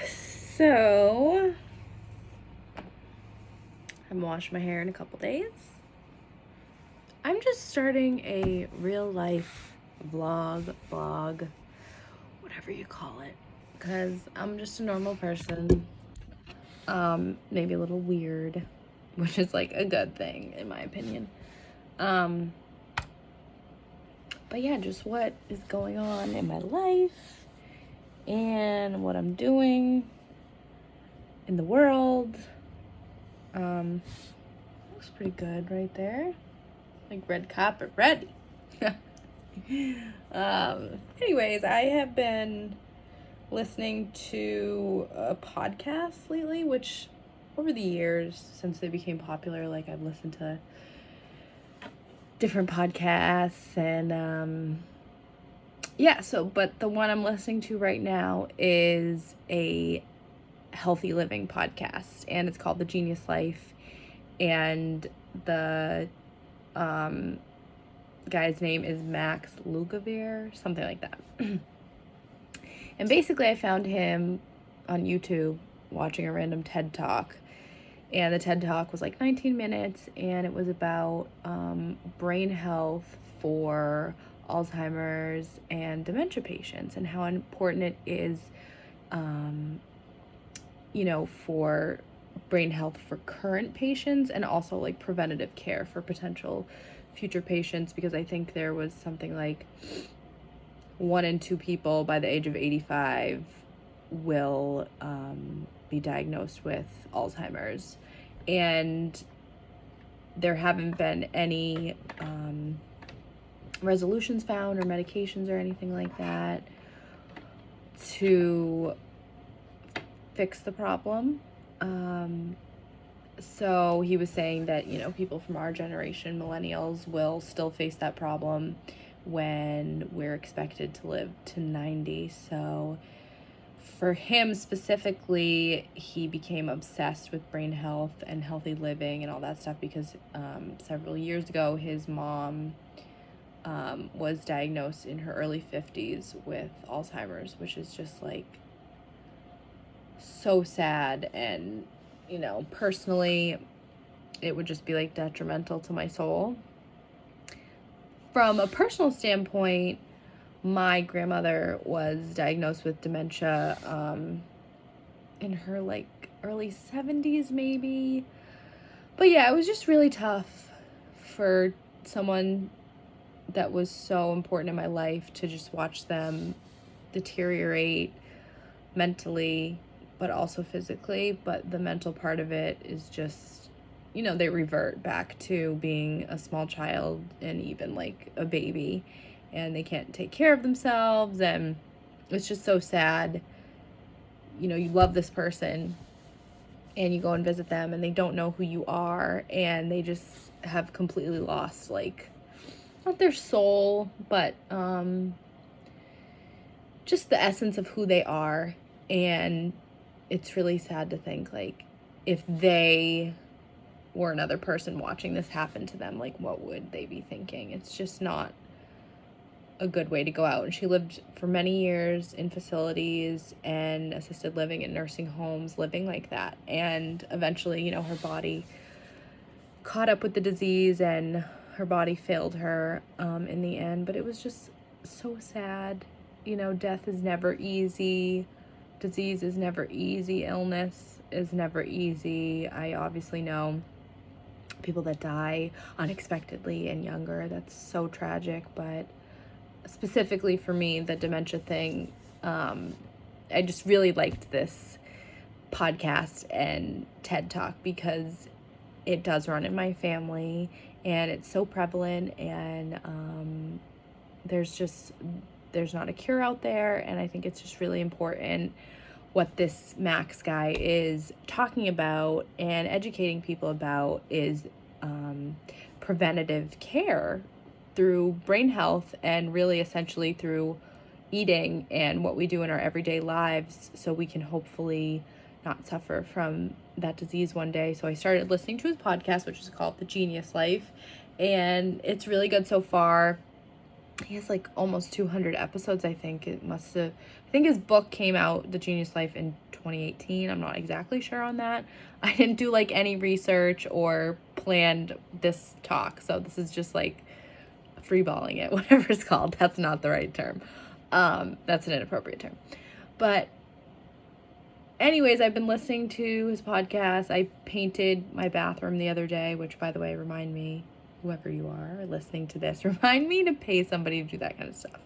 So, I haven't washed my hair in a couple days. I'm just starting a real life vlog, blog, whatever you call it, because I'm just a normal person. Maybe a little weird, which is like a good thing in my opinion. But yeah, just what is going on in my life and what I'm doing in the world. Looks pretty good right there. Like red carpet ready. Anyways, I have been listening to a podcast lately, which over the years since they became popular, like I've listened to different podcasts and but the one I'm listening to right now is a healthy living podcast, and it's called The Genius Life, and the guy's name is Max Lugavere, something like that. And basically I found him on YouTube watching a random TED Talk, and the TED Talk was like 19 minutes, and it was about brain health for Alzheimer's and dementia patients, and how important it is for brain health for current patients, and also like preventative care for potential future patients, because I think there was something like 1 in 2 people by the age of 85 will be diagnosed with Alzheimer's, and there haven't been any resolutions found or medications or anything like that to fix the problem. So he was saying that, people from our generation, millennials, will still face that problem when we're expected to live to 90. So for him specifically, he became obsessed with brain health and healthy living and all that stuff because several years ago, his mom was diagnosed in her early 50s with Alzheimer's, which is just like so sad. And personally, it would just be like detrimental to my soul. From a personal standpoint, my grandmother was diagnosed with dementia in her like early 70s maybe. But yeah, it was just really tough for someone that was so important in my life to just watch them deteriorate mentally, but also physically. But the mental part of it is just, they revert back to being a small child and even like a baby, and they can't take care of themselves, and it's just so sad. You love this person and you go and visit them and they don't know who you are, and they just have completely lost, like, not their soul, but just the essence of who they are. And it's really sad to think, like, if they were another person watching this happen to them, like, what would they be thinking? It's just not a good way to go out. And she lived for many years in facilities and assisted living and nursing homes, living like that. And eventually, her body caught up with the disease and her body failed her in the end. But it was just so sad. Death is never easy. Disease is never easy. Illness is never easy. I obviously know people that die unexpectedly and younger. That's so tragic. But specifically for me, the dementia thing, I just really liked this podcast and TED Talk because it does run in my family and it's so prevalent, and there's not a cure out there. And I think it's just really important what this Max guy is talking about and educating people about is preventative care through brain health, and really essentially through eating and what we do in our everyday lives, so we can hopefully not suffer from that disease one day. So I started listening to his podcast, which is called The Genius Life, and it's really good so far. he has like almost 200 episodes, I think. I think his book came out, The Genius Life, in 2018. I'm not exactly sure on that. I didn't do like any research or planned this talk, so this is just like freeballing it, whatever it's called. That's not the right term. That's an inappropriate term. But anyways, I've been listening to his podcast. I painted my bathroom the other day, which, by the way, remind me, whoever you are listening to this, remind me to pay somebody to do that kind of stuff.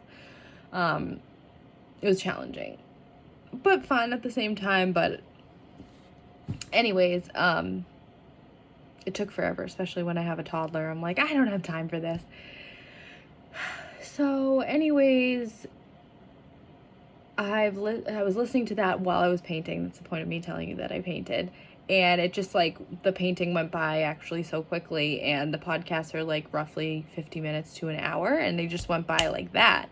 It was challenging, but fun at the same time. But anyways, it took forever, especially when I have a toddler. I'm like, I don't have time for this. So anyways, I was listening to that while I was painting. That's the point of me telling you that I painted. And it just like, the painting went by actually so quickly, and the podcasts are like roughly 50 minutes to an hour, and they just went by like that.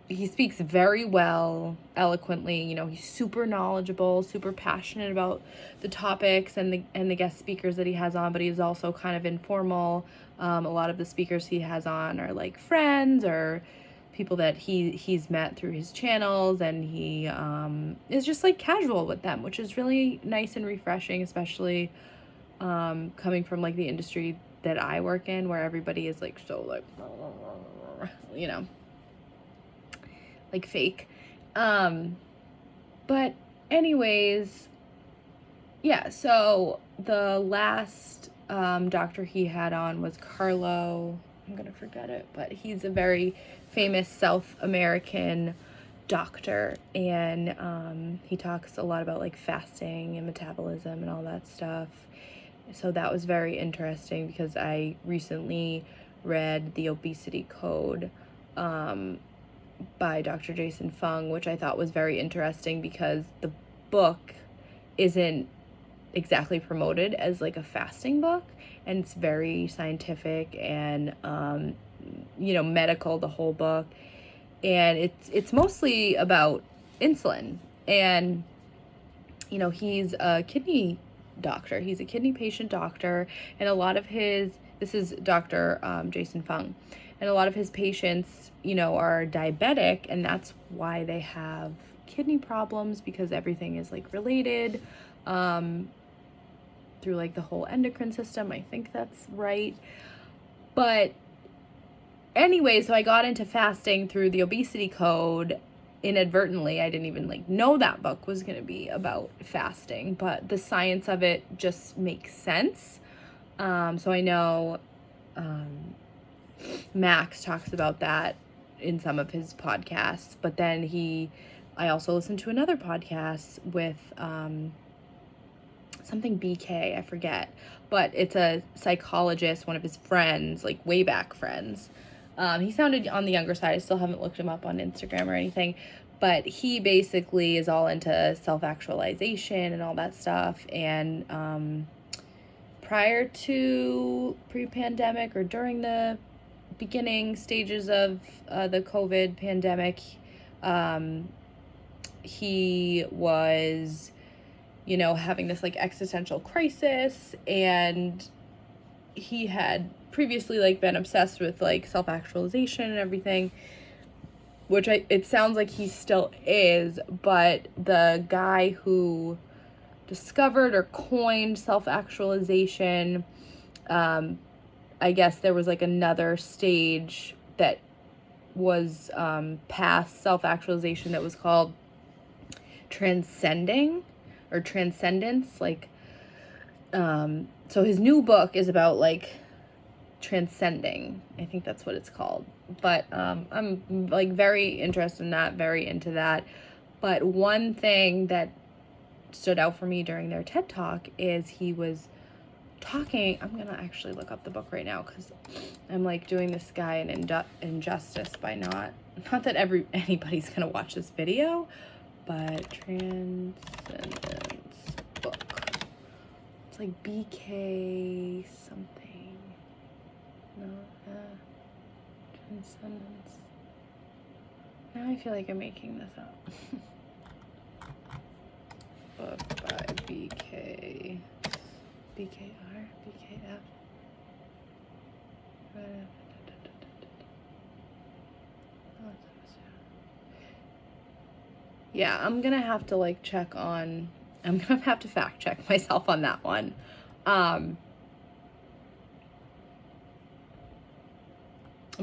He speaks very well, eloquently. You know, he's super knowledgeable, super passionate about the topics and the guest speakers that he has on, but he's also kind of informal. A lot of the speakers he has on are like friends or people that he's met through his channels, and he is just like casual with them, which is really nice and refreshing, especially coming from like the industry that I work in, where everybody is like so like, you know, like fake. But anyways, yeah, so the last doctor he had on was Carlo, I'm gonna forget it, but he's a very famous South American doctor, and he talks a lot about like fasting and metabolism and all that stuff. So that was very interesting, because I recently read The Obesity Code by Dr. Jason Fung, which I thought was very interesting, because the book isn't exactly promoted as like a fasting book, and it's very scientific and you know, medical, the whole book, and it's mostly about insulin. And you know, he's a kidney doctor, he's a kidney patient doctor, and a lot of his, this is Dr. Jason Fung, and a lot of his patients, you know, are diabetic, and that's why they have kidney problems, because everything is like related through like the whole endocrine system. I think that's right. But anyway, so I got into fasting through The Obesity Code inadvertently. I didn't even like know that book was going to be about fasting, but the science of it just makes sense. So I know Max talks about that in some of his podcasts, but then I also listened to another podcast with something BK, I forget, but it's a psychologist, one of his friends, like way back friends. He sounded on the younger side. I still haven't looked him up on Instagram or anything, but he basically is all into self-actualization and all that stuff. And prior to pre-pandemic, or during the beginning stages of the COVID pandemic, he was, you know, having this like existential crisis, and he had previously like been obsessed with like self-actualization and everything, which it sounds like he still is, but the guy who discovered or coined self-actualization, I guess there was like another stage that was past self-actualization that was called transcending or transcendence, like so his new book is about like transcending, I think that's what it's called. But I'm like very interested in that, very into that. But one thing that stood out for me during their TED Talk is he was talking, I'm gonna actually look up the book right now, because I'm like doing this guy an injustice by not that anybody's gonna watch this video, but Transcendence book. It's like BK something. No, Transcendence. Now I feel like I'm making this up. Book by BK. BKR? BKF? Yeah, I'm gonna have to like I'm gonna have to fact check myself on that one. I'm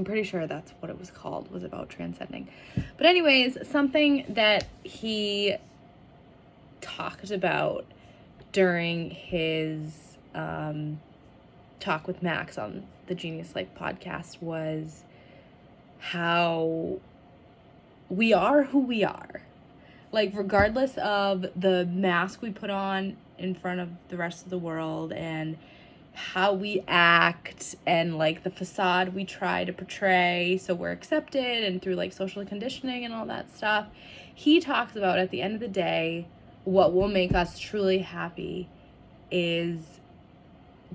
pretty sure that's what it was called, was about transcending. But anyways, something that he talked about during his talk with Max on the Genius Life podcast was how we are who we are. Like, regardless of the mask we put on in front of the rest of the world and how we act and like the facade we try to portray so we're accepted and through like social conditioning and all that stuff, he talks about at the end of the day, what will make us truly happy is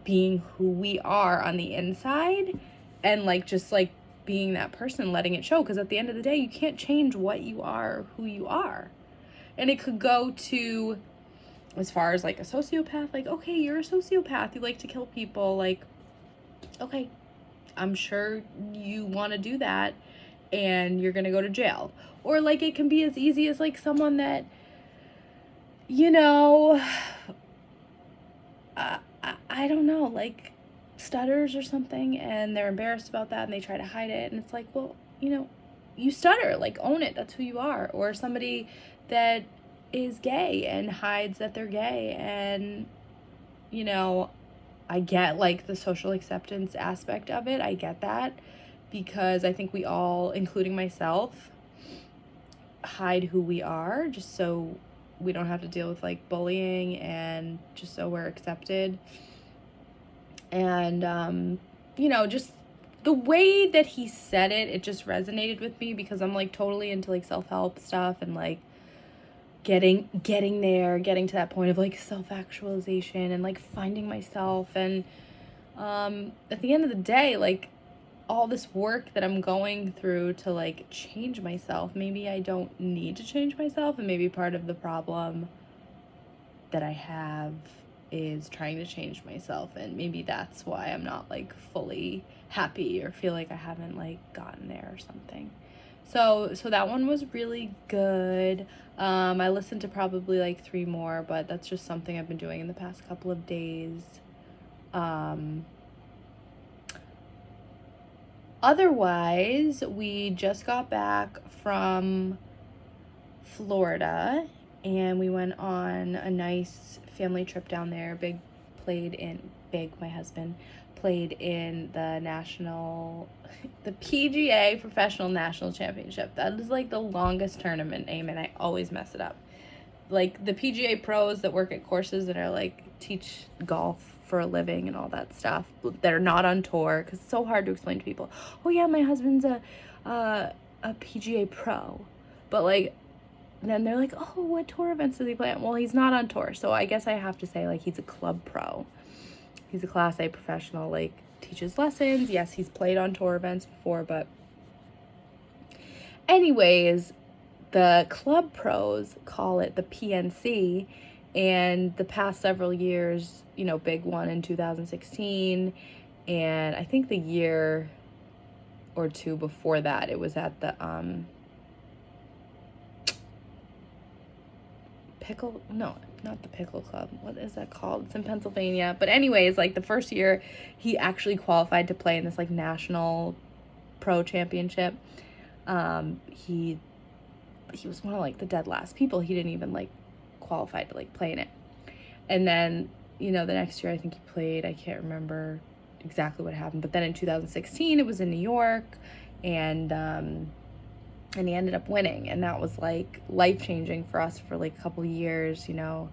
being who we are on the inside and like just like being that person, letting it show, because at the end of the day you can't change what you are, who you are. And it could go to as far as like a sociopath, like, okay, you're a sociopath, you like to kill people, like, okay, I'm sure you want to do that and you're gonna go to jail. Or like it can be as easy as like someone that, you know, I don't know, like stutters or something, and they're embarrassed about that and they try to hide it, and it's like, well, you know, you stutter, like own it, that's who you are. Or somebody that is gay and hides that they're gay, and you know, I get like the social acceptance aspect of it, I get that, because I think we all, including myself, hide who we are just so we don't have to deal with like bullying and just so we're accepted. And you know, just the way that he said it, it just resonated with me because I'm like totally into like self-help stuff and like getting to that point of like self-actualization and like finding myself. And at the end of the day, like all this work that I'm going through to like change myself, maybe I don't need to change myself, and maybe part of the problem that I have is trying to change myself, and maybe that's why I'm not like fully happy or feel like I haven't like gotten there or something. So that one was really good. I listened to probably like 3 more, but that's just something I've been doing in the past couple of days. Otherwise, we just got back from Florida and we went on a nice family trip down there. My husband played in the PGA Professional National Championship. That is like the longest tournament name, and I always mess it up. Like the PGA pros that work at courses that are like teach golf for a living and all that stuff, that are not on tour, because it's so hard to explain to people. Oh yeah, my husband's a PGA pro, but like then they're like, oh, what tour events does he play at? Well, he's not on tour, so I guess I have to say like he's a club pro. He's a Class A professional, like teaches lessons. Yes, he's played on tour events before, but anyways, the club pros call it the PNC, and the past several years, you know, big one in 2016, and I think the year or two before that, it was at the not the Pickle Club. What is that called? It's in Pennsylvania. But anyways, like the first year, he actually qualified to play in this like national pro championship. He was one of like the dead last people. He didn't even like qualify to like play in it. And then, you know, the next year I think he played. I can't remember exactly what happened. But then in 2016, it was in New York, and he ended up winning, and that was like life-changing for us for like a couple years. You know,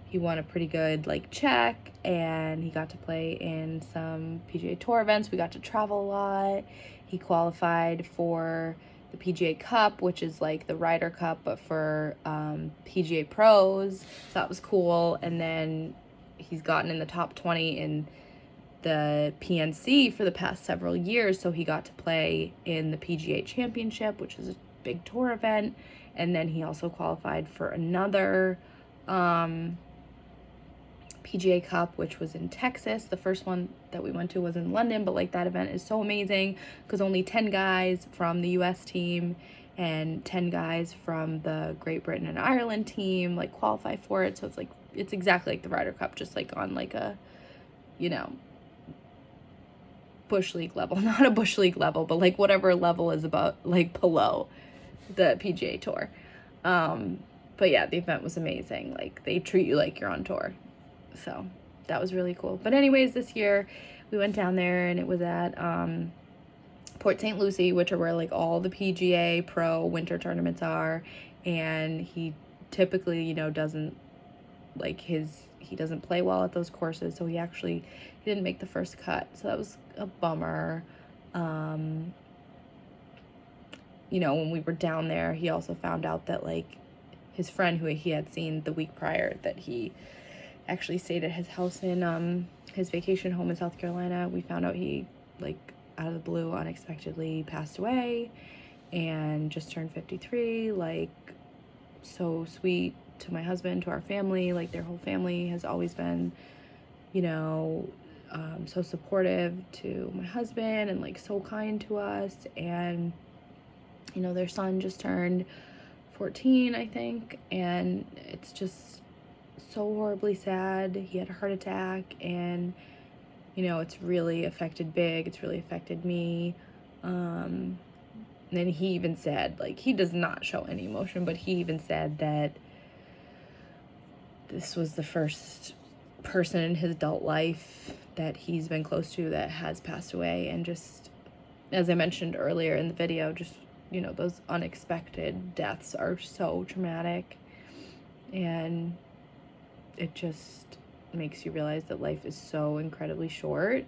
he won a pretty good like check, and he got to play in some PGA Tour events. We got to travel a lot. He qualified for the PGA Cup, which is like the Ryder Cup but for PGA pros, so that was cool. And then he's gotten in the top 20 in the PNC for the past several years, so he got to play in the PGA Championship, which is a big tour event. And then he also qualified for another PGA PGA Cup, which was in Texas. The first one that we went to was in London, but like that event is so amazing because only 10 guys from the US team and 10 guys from the Great Britain and Ireland team like qualify for it. So it's like, it's exactly like the Ryder Cup, just like on like a, you know, Bush League level, not a Bush League level, but like whatever level is about like below the PGA Tour. But yeah, the event was amazing. Like they treat you like you're on tour. So that was really cool. But anyways, this year we went down there and it was at Port St. Lucie, which are where like all the PGA Pro winter tournaments are. And he typically, you know, doesn't like he doesn't play well at those courses. So he didn't make the first cut. So that was a bummer. You know, when we were down there, he also found out that like his friend who he had seen the week prior, that he actually stayed at his house in his vacation home in South Carolina. We found out he like out of the blue unexpectedly passed away and just turned 53. Like so sweet to my husband, to our family. Like their whole family has always been, you know, so supportive to my husband and like so kind to us. And you know, their son just turned 14, I think, and it's just so horribly sad. He had a heart attack, and you know, it's really affected me. And then he even said, like, he does not show any emotion, but he even said that this was the first person in his adult life that he's been close to that has passed away. And just, as I mentioned earlier in the video, just, you know, those unexpected deaths are so traumatic, and it just makes you realize that life is so incredibly short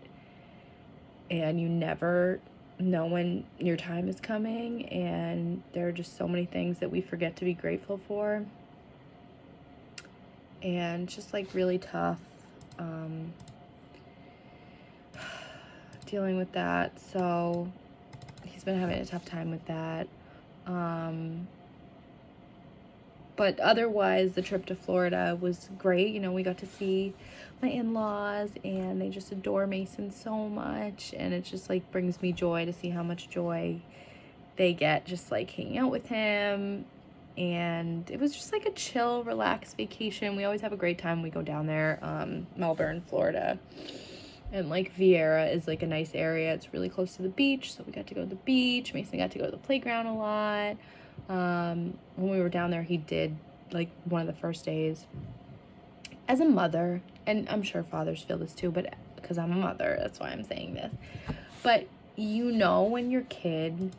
and you never know when your time is coming, and there are just so many things that we forget to be grateful for, and just like really tough dealing with that. So he's been having a tough time with that. But otherwise, the trip to Florida was great. You know, we got to see my in-laws, and they just adore Mason so much. And it just, like, brings me joy to see how much joy they get just, like, hanging out with him. And it was just, like, a chill, relaxed vacation. We always have a great time when we go down there, Melbourne, Florida. And, like, Vieira is, like, a nice area. It's really close to the beach, so we got to go to the beach. Mason got to go to the playground a lot. When we were down there, he did, like, one of the first days. As a mother, and I'm sure fathers feel this too, but because I'm a mother, that's why I'm saying this. But you know when your kid,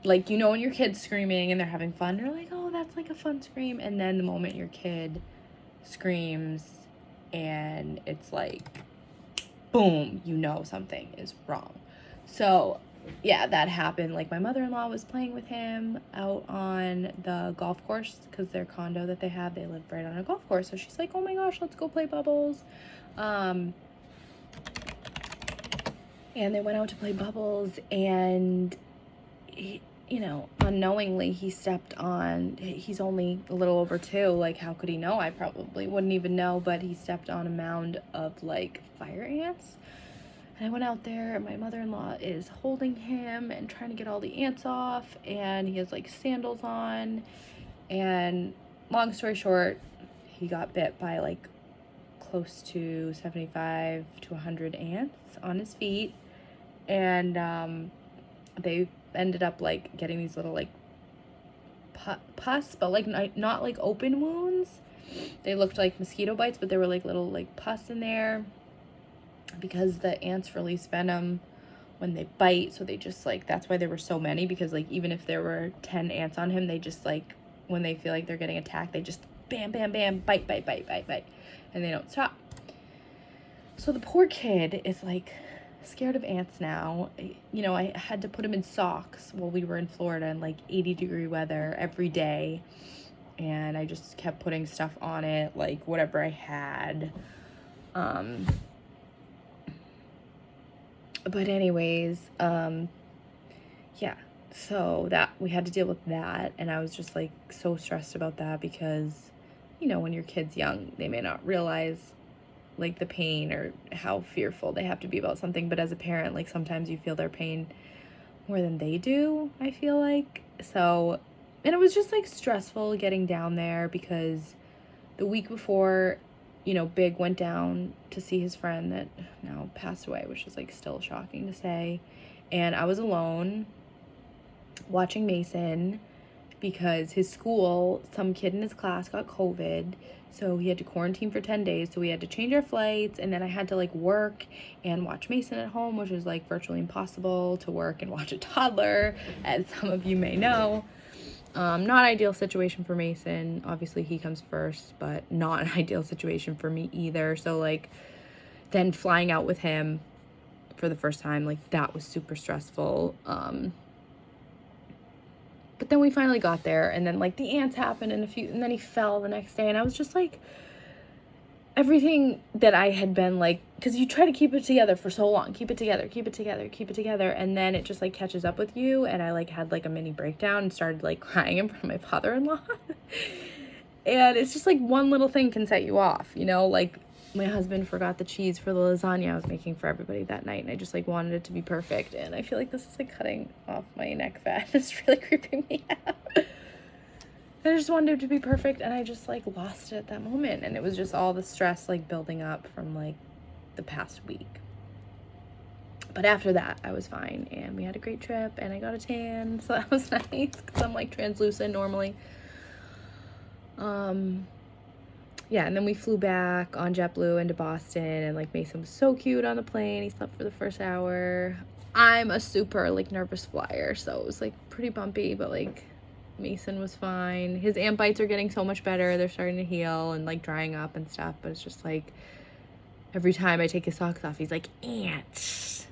like, you know when your kid's screaming and they're having fun, you're like, oh, that's, like, a fun scream. And then the moment your kid screams and it's like, boom, you know something is wrong. So yeah, that happened. Like, my mother-in-law was playing with him out on the golf course because their condo that they have, they live right on a golf course. So she's like, oh my gosh, let's go play bubbles. And they went out to play bubbles, and he, you know, unknowingly he stepped on, he's only a little over 2, like how could he know? I probably wouldn't even know, but he stepped on a mound of like fire ants. And I went out there, and my mother-in-law is holding him and trying to get all the ants off, and he has like sandals on, and long story short, he got bit by like close to 75 to 100 ants on his feet, and they ended up like getting these little like pus, but like not like open wounds. They looked like mosquito bites, but there were like little like pus in there, because the ants release venom when they bite. So they just like, that's why there were so many, because like even if there were 10 ants on him, they just like, when they feel like they're getting attacked, they just bam, bam, bam, bite, bite, bite, bite, bite, and they don't stop. So the poor kid is like scared of ants now. You know, I had to put him in socks while we were in Florida in like 80-degree weather every day, and I just kept putting stuff on it, like whatever I had. But anyways, yeah, so that we had to deal with that, and I was just like so stressed about that because, when your kid's young, they may not realize like the pain or how fearful they have to be about something. But as a parent, like sometimes you feel their pain more than they do, I feel like. So, and it was just like stressful getting down there because the week before, Big went down to see his friend that now passed away, which is like still shocking to say. And I was alone watching Mason because his school, some kid in his class got COVID. So he had to quarantine for 10 days. So we had to change our flights. And then I had to like work and watch Mason at home, which is like virtually impossible to work and watch a toddler, as some of you may know. Not ideal situation for Mason. Obviously he comes first, but not an ideal situation for me either. So like then flying out with him for the first time, like that was super stressful. But then we finally got there, and then like the ants happened and then he fell the next day, and I was just like, everything that I had been like, because you try to keep it together for so long, keep it together, and then it just like catches up with you. And I like had like a mini breakdown and started like crying in front of my father-in-law. And it's just like one little thing can set you off, like my husband forgot the cheese for the lasagna I was making for everybody that night, and I just like wanted it to be perfect. And I feel like this is like cutting off my neck fat. It's really creeping me out. I just wanted it to be perfect, and I just like lost it at that moment. And it was just all the stress like building up from like the past week. But after that, I was fine, and we had a great trip, and I got a tan, so that was nice because I'm like translucent normally. Yeah, and then we flew back on JetBlue into Boston, and like Mason was so cute on the plane. He slept for the first hour. I'm a super like nervous flyer, so it was like pretty bumpy, but like Mason was fine. His ant bites are getting so much better. They're starting to heal and like drying up and stuff, but it's just like every time I take his socks off, he's like, ants.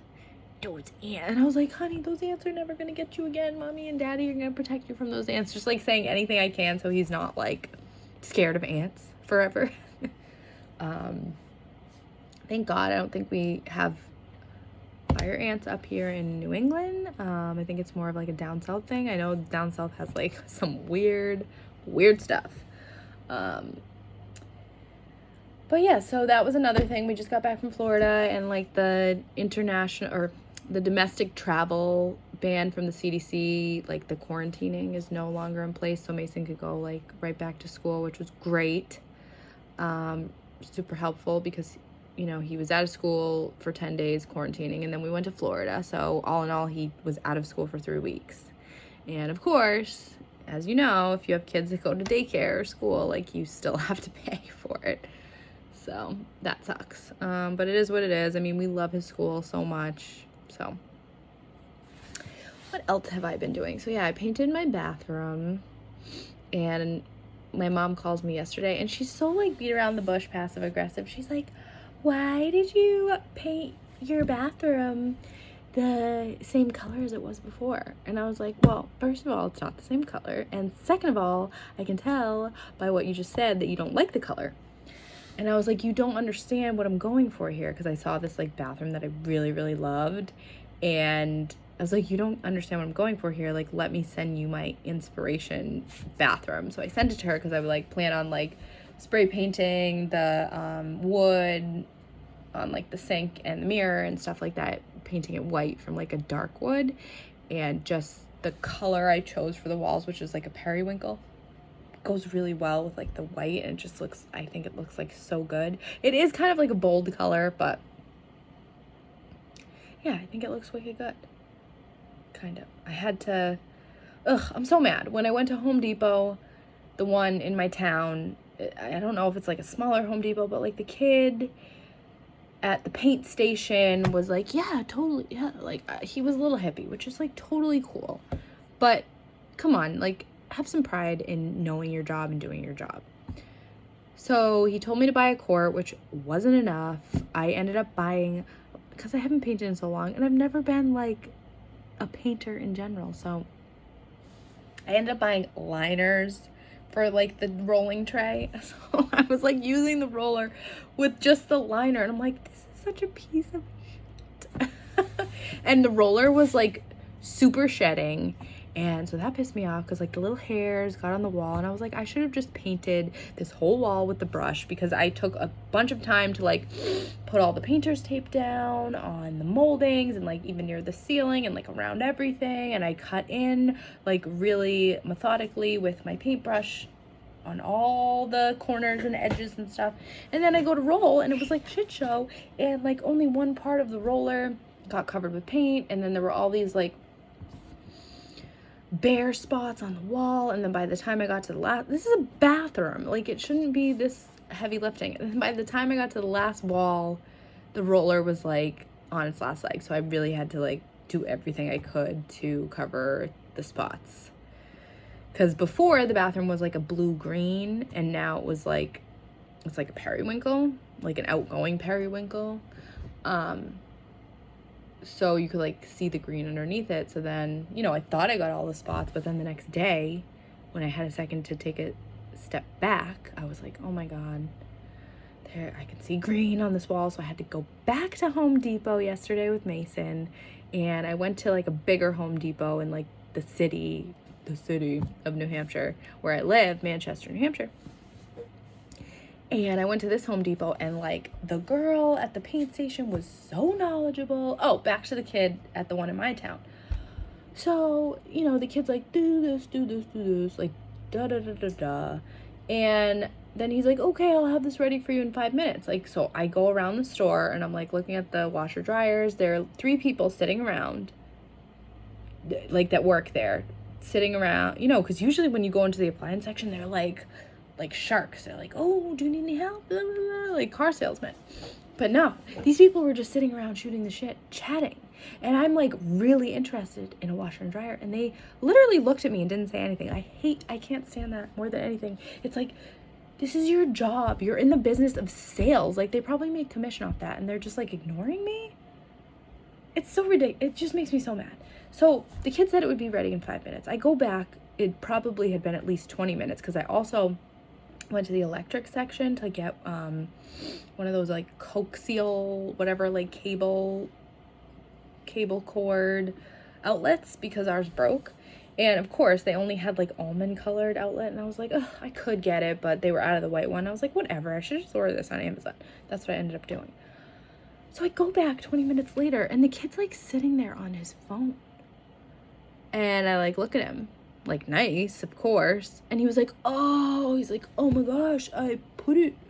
Those ants. And I was like, honey, those ants are never gonna get you again. Mommy and daddy are gonna protect you from those ants. Just like saying anything I can so he's not like scared of ants forever. Thank God I don't think we have fire ants up here in New England. I think it's more of like a down south thing. I know down south has like some weird stuff. But yeah, so that was another thing. We just got back from Florida, and like the international or the domestic travel ban from the CDC, like the quarantining is no longer in place, so Mason could go like right back to school, which was great. Super helpful because he was out of school for 10 days quarantining, and then we went to Florida, so all in all he was out of school for 3 weeks. And of course, as you know, if you have kids that go to daycare or school, like you still have to pay for it, so that sucks. But it is what it is. I mean, we love his school so much. So what else have I been doing? So yeah, I painted my bathroom, and my mom calls me yesterday, and she's so like beat around the bush, passive aggressive. She's like, why did you paint your bathroom the same color as it was before? And I was like, well, first of all, it's not the same color, and second of all, I can tell by what you just said that you don't like the color. And I was like, you don't understand what I'm going for here, because I saw this like bathroom that I really, really loved, and I was like, you don't understand what I'm going for here. Like, let me send you my inspiration bathroom. So I sent it to her because I would like plan on like spray painting the wood on like the sink and the mirror and stuff like that, painting it white from like a dark wood, and just the color I chose for the walls, which is like a periwinkle, goes really well with like the white, and it just looks, I think it looks like so good. It is kind of like a bold color, but yeah, I think it looks wicked good. Kind of. I had to, I'm so mad. When I went to Home Depot, the one in my town, I don't know if it's like a smaller Home Depot, but like the kid at the paint station was like, yeah, totally, yeah, like he was a little hippie, which is like totally cool. But come on, like have some pride in knowing your job and doing your job. So he told me to buy a quart, which wasn't enough. I ended up buying, because I haven't painted in so long, and I've never been like a painter in general, so I ended up buying liners for like the rolling tray. So I was like using the roller with just the liner, and I'm like, this is such a piece of shit. And the roller was like super shedding, And so that pissed me off because like the little hairs got on the wall, and I was like, I should have just painted this whole wall with the brush, because I took a bunch of time to like put all the painter's tape down on the moldings and like even near the ceiling and like around everything. And I cut in like really methodically with my paintbrush on all the corners and edges and stuff. And then I go to roll, and it was like shit show, and like only one part of the roller got covered with paint, and then there were all these like bare spots on the wall. And then by the time I got to the last, this is a bathroom, like it shouldn't be this heavy lifting. And by the time I got to the last wall, the roller was like on its last leg, so I really had to like do everything I could to cover the spots. Because before, the bathroom was like a blue-green, and now it was like, it's like a periwinkle, like an outgoing periwinkle. So you could like see the green underneath it. So then, you know, I thought I got all the spots, but then the next day, when I had a second to take a step back, I was like, oh my God, there, I can see green on this wall. So I had to go back to Home Depot yesterday with Mason, and I went to like a bigger Home Depot in like the city of New Hampshire, where I live, Manchester, New Hampshire. And I went to this Home Depot, and like the girl at the paint station was so knowledgeable. Oh, back to the kid at the one in my town. So, you know, the kid's like, do this, like da da da da da. And then he's like, okay, I'll have this ready for you in 5 minutes. Like, so I go around the store, and I'm like looking at the washer dryers. There are 3 people sitting around, like that work there, sitting around, you know, because usually when you go into the appliance section, they're like sharks. They're like, oh, do you need any help? Blah, blah, blah, like car salesmen. But no, these people were just sitting around shooting the shit, chatting. And I'm like really interested in a washer and dryer. And they literally looked at me and didn't say anything. I can't stand that more than anything. It's like, this is your job. You're in the business of sales. Like, they probably make commission off that, and they're just like ignoring me. It's so ridiculous. It just makes me so mad. So the kid said it would be ready in 5 minutes. I go back. It probably had been at least 20 minutes, because I also went to the electric section to get one of those like coaxial, whatever, like cable cord outlets, because ours broke. And of course they only had like almond colored outlet, and I was like, oh, I could get it, but they were out of the white one. I was like, whatever, I should just order this on Amazon. That's what I ended up doing. So I go back 20 minutes later, and the kid's like sitting there on his phone, and I like look at him, like, nice, of course. And he's like, oh my gosh, I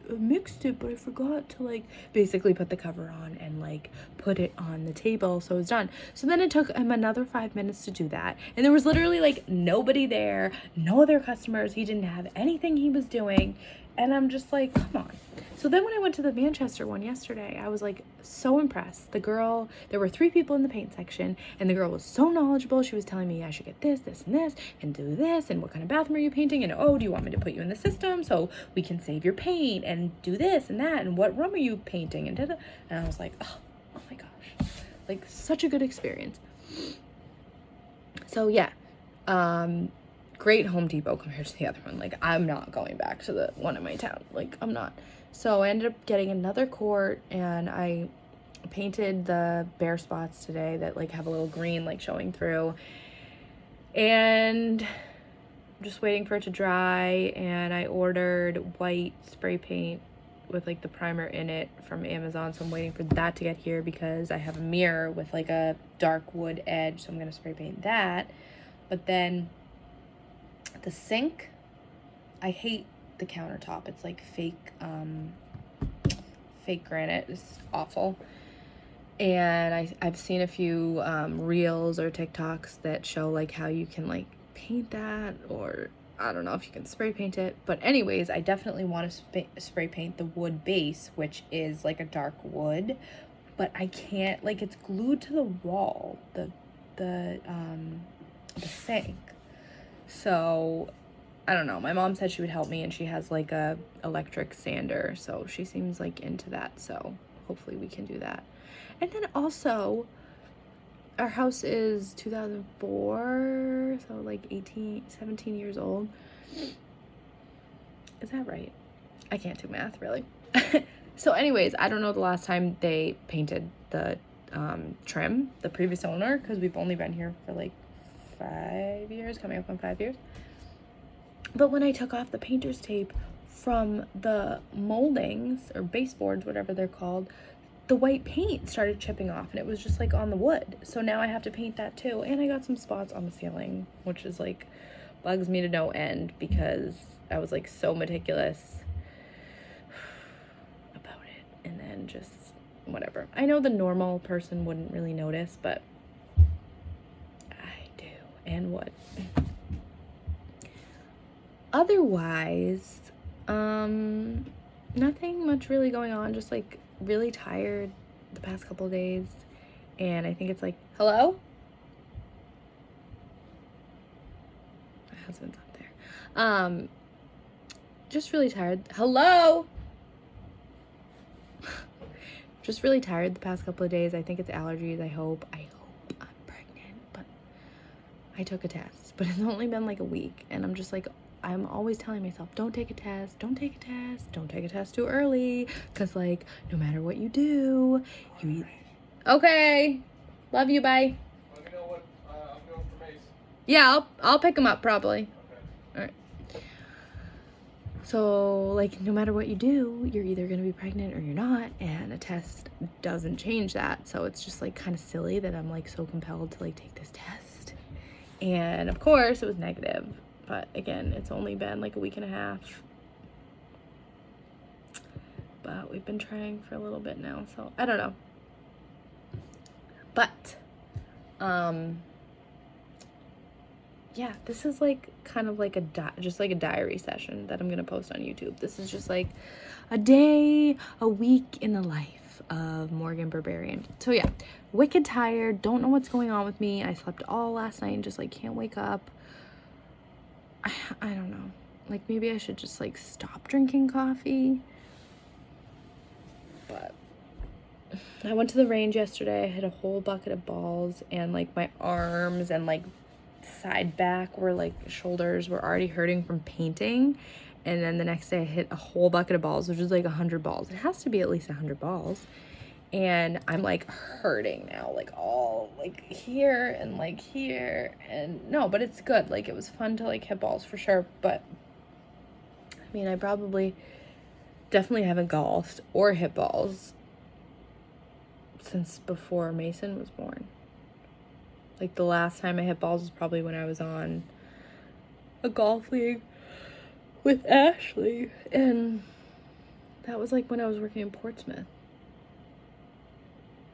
mixed it, but I forgot to like basically put the cover on and like put it on the table, so it's done. So then it took him another 5 minutes to do that, and there was literally like nobody there, no other customers. He didn't have anything he was doing, and I'm just like, come on. So then when I went to the Manchester one yesterday, I was like so impressed. The girl, there were 3 people in the paint section, and the girl was so knowledgeable. She was telling me I should get this, and this, and do this, and what kind of bathroom are you painting, and oh, do you want me to put you in the system so we can save your paint, and do this and that, and what room are you painting, and da-da. And I was like, oh my gosh, like such a good experience. So yeah, great Home Depot compared to the other one. Like, I'm not going back to the one in my town. Like, I'm not. So I ended up getting another quart, and I painted the bare spots today that like have a little green like showing through, and I'm just waiting for it to dry. And I ordered white spray paint with like the primer in it from Amazon, so I'm waiting for that to get here, because I have a mirror with like a dark wood edge, so I'm gonna spray paint that. But then the sink, I hate the countertop. It's like fake granite. It's awful. And I've seen a few reels or TikToks that show like how you can like paint that, or I don't know if you can spray paint it. But anyways, I definitely want to spray paint the wood base, which is like a dark wood, but I can't, like, it's glued to the wall, the sink. So I don't know. My mom said she would help me, and she has like a electric sander, so she seems like into that. So hopefully we can do that. And then also, our house is 2004, so like 17 years old. Is that right? I can't do math, really. So anyways, I don't know the last time they painted the trim, the previous owner, because we've only been here for like 5 years, coming up on 5 years. But when I took off the painter's tape from the moldings or baseboards, whatever they're called, the white paint started chipping off, and it was just like on the wood. So now I have to paint that too. And I got some spots on the ceiling, which is like bugs me to no end because I was like so meticulous about it. And then just whatever. I know the normal person wouldn't really notice, but I do and would. Otherwise, nothing much really going on, just like really tired the past couple of days, and I think it's like, hello? My husband's up there. Just really tired. Hello? Just really tired the past couple of days. I think it's allergies. I hope I'm pregnant, but I took a test, but it's only been like a week, and I'm just like, I'm always telling myself, don't take a test, don't take a test, don't take a test too early, because, like, no matter what you do, you... Okay. Love you, bye. Let me know what I'm doing for Mace. Yeah, I'll pick him up, probably. Okay. All right. So, like, no matter what you do, you're either going to be pregnant or you're not, and a test doesn't change that, so it's just, like, kind of silly that I'm, like, so compelled to, like, take this test. And, of course, it was negative. But again, it's only been like a week and a half. But we've been trying for a little bit now, so I don't know. But, yeah, this is like kind of like just like a diary session that I'm gonna post on YouTube. This is just like a day, a week in the life of Morgan Barbarian. So yeah, wicked tired, don't know what's going on with me. I slept all last night and just like can't wake up. I don't know. Like, maybe I should just, like, stop drinking coffee. But I went to the range yesterday. I hit a whole bucket of balls, and, like, my arms and, like, side back were, like, shoulders were already hurting from painting. And then the next day I hit a whole bucket of balls, which is, like, 100 balls. It has to be at least 100 balls. And I'm, like, hurting now, like, all, like, here and, like, here. And, no, but it's good. Like, it was fun to, like, hit balls for sure. But, I mean, I definitely haven't golfed or hit balls since before Mason was born. Like, the last time I hit balls was probably when I was on a golf league with Ashley. And that was, like, when I was working in Portsmouth.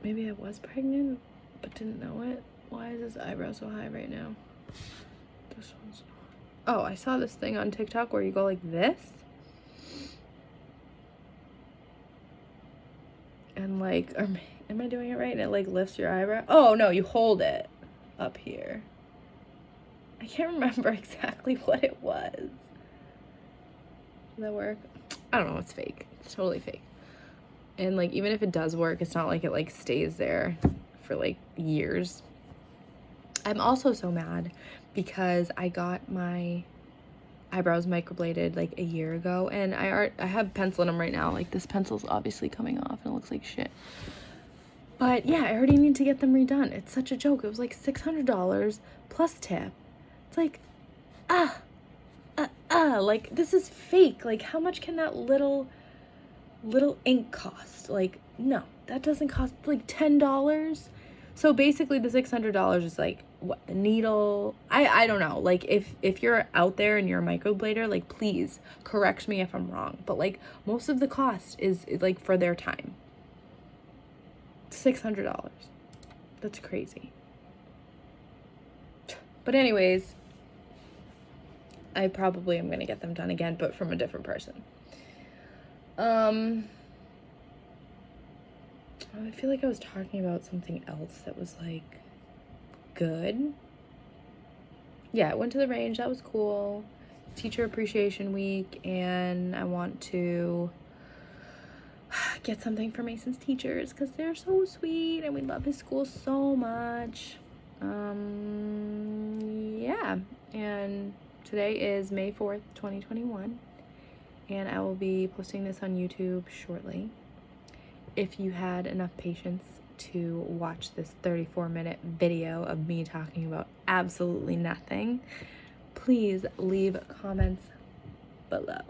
Maybe I was pregnant, but didn't know it. Why is this eyebrow so high right now? This one's not. Oh, I saw this thing on TikTok where you go like this. And like, am I doing it right? And it like lifts your eyebrow. Oh, no, you hold it up here. I can't remember exactly what it was. Does that work? I don't know, it's fake. It's totally fake. And, like, even if it does work, it's not like it, like, stays there for, like, years. I'm also so mad because I got my eyebrows microbladed, like, a year ago. And I have pencil in them right now. Like, this pencil's obviously coming off and it looks like shit. But, yeah, I already need to get them redone. It's such a joke. It was, like, $600 plus tip. It's like, like, this is fake. Like, how much can that little ink cost? Like, no, that doesn't cost like $10. So basically the $600 is like what, the needle, I don't know. Like, if you're out there and you're a microblader, like, please correct me if I'm wrong, but like most of the cost is like for their time. $600. That's crazy. But anyways, I probably am gonna get them done again, but from a different person. I feel like I was talking about something else that was, like, good. Yeah, I went to the range. That was cool. Teacher Appreciation Week, and I want to get something for Mason's teachers because they're so sweet, and we love his school so much. Yeah, and today is May 4th, 2021. And I will be posting this on YouTube shortly. If you had enough patience to watch this 34-minute video of me talking about absolutely nothing, please leave comments below.